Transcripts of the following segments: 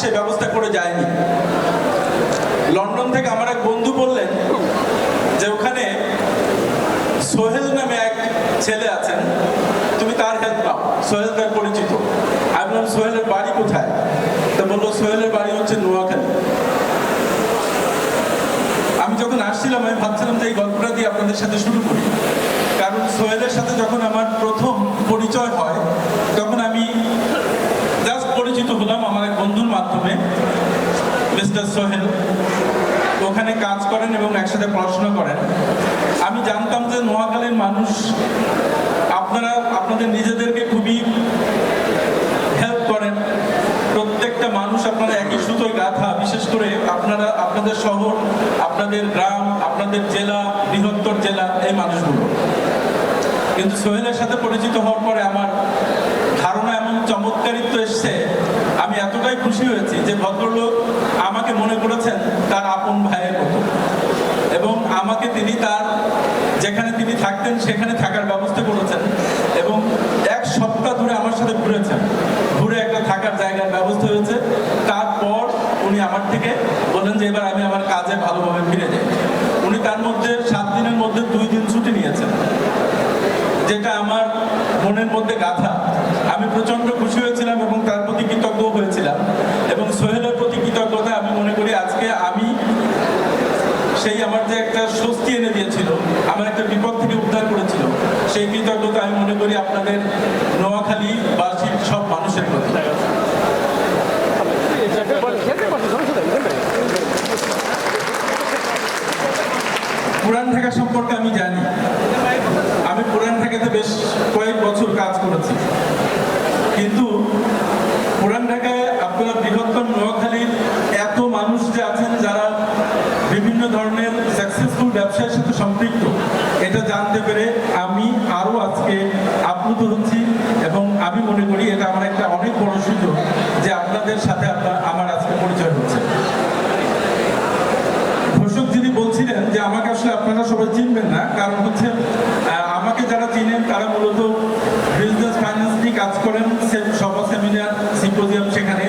সেই ব্যবস্থা করে যায়নি। লন্ডন থেকে আমার এক বন্ধু বললেন যে ওখানে সোহেল নামে এক ছেলে আছেন, তুমি তার হেল্প নাও, সোহেল তার পরিচিত। আমি বললাম সোহেলের বাড়ি কোথায়? তা বললো সোহেলের বাড়ি হচ্ছে নোয়াখালী। আমি যখন আসছিলাম আমি ভাবছিলাম যে এই গল্পটা দিয়ে আপনাদের সাথে শুরু করি, কারণ সোহেলের সাথে যখন আমার প্রথম পরিচয় হয় তখন আমি জাস্ট পরিচিত হলাম আমার এক বন্ধুর মাধ্যমে। মিস্টার সোহেল ওখানে কাজ করেন এবং একসাথে পড়াশোনা করেন। আমি জানতাম যে নোয়াখালীর মানুষ আপনারা আপনাদের নিজেদেরকে খুবই হেল্প করেন, প্রত্যেকটা মানুষ আপনারা একই সুতোয় গাঁথা। বিশেষ করে আপনারা আপনাদের শহর, আপনাদের গ্রাম, আপনাদের জেলা, বৃহত্তর জেলা, এই মানুষগুলো। কিন্তু সোহেলের সাথে পরিচিত হওয়ার পরে আমার ধারণা এমন চমৎকারিত্ব এসছে, আমি এতটাই খুশি হয়েছি যে ভদ্রলোক আমাকে মনে করেছেন তার আপন ভাইয়ের মতো, এবং আমাকে তিনি তার যেখানে তিনি থাকতেন সেখানে থাকার ব্যবস্থা করেছেন এবং এক সপ্তাহ ধরে আমার সাথে ঘুরেছেন, ঘুরে একটা থাকার জায়গার ব্যবস্থা হয়েছে। তারপর উনি আমার থেকে বললেন যে এবার আমি আমার কাজে ভালোভাবে ফিরে যাই। উনি তার মধ্যে 7 দিনের মধ্যে 2 দিন ছুটি নিয়েছেন, যেটা আমার মনের মধ্যে গাঁথা। আমি প্রচন্ড খুশি হয়েছিলাম এবং তার প্রতি কৃতজ্ঞ হয়েছিলাম, এবং সোহেলের প্রতি কৃতজ্ঞতা আমি মনে করি আজকে আমি সেই আমার যে একটা স্বস্তি এনে দিয়েছিল, আমার একটা বিপদ থেকে উদ্ধার করেছিল, সেই কৃতজ্ঞতা আমি মনে করি আপনাদের নোয়াখালী বাসীর সব মানুষের প্রতি। পুরান ঢাকা সম্পর্কে আমি জানি, আমি পুরান ঢাকাতে বেশ কয়েক বছর কাজ করেছি, কিন্তু পুরান ঢাকায় আপনারা বৃহত্তর নোয়াখালীর এত মানুষ যে আছেন যারা বিভিন্ন ধরনের সাকসেসফুল ব্যবসার সাথে সম্পৃক্ত, এটা জানতে পেরে আমি আরো আজকে আপ্লুত হচ্ছি, এবং আমি মনে করি এটা আমার একটা অনেক বড় সুযোগ যে আপনাদের সাথে আমার আজকে পরিচয় হচ্ছে। ঘোষক যিনি বলছিলেন যে আমাকে আসলে আপনারা সবাই চিনবেন না, কারণ হচ্ছে আমাকে যারা চিনেন তারা মূলত বিজনেস ফাইন্যান্স নিয়ে কাজ করেন, সভা, সেমিনার, সিম্পোজিয়াম সেখানে,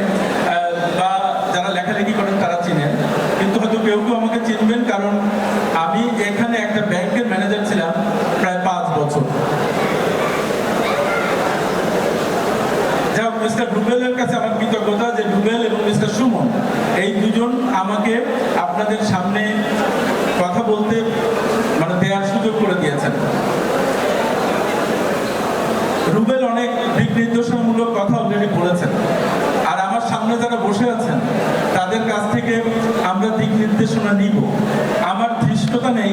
বা যারা লেখালেখি করেন তারা চিনেন। কিন্তু হয়তো কেউ কেউ আমাকে চিনবেন কারণ আমি এখানে একটা ব্যাংকের ম্যানেজার ছিলাম প্রায় 5 বছর। মিস্টার রুবেলের কাছে আমার কৃতজ্ঞতা যে রুবেল এবং মিস্টার সুমন এই দুজন আমাকে আপনাদের সামনে কথা বলতে দেওয়ার সুযোগ করে দিয়েছেন। রুবেল অনেক দিক নির্দেশনামূলক কথা অলরেডি বলেছেন, আর আমার সামনে যারা বসে আছেন তাদের কাছ থেকে আমরা দিক নির্দেশনা নিব। আমার ধৃষ্টতা নেই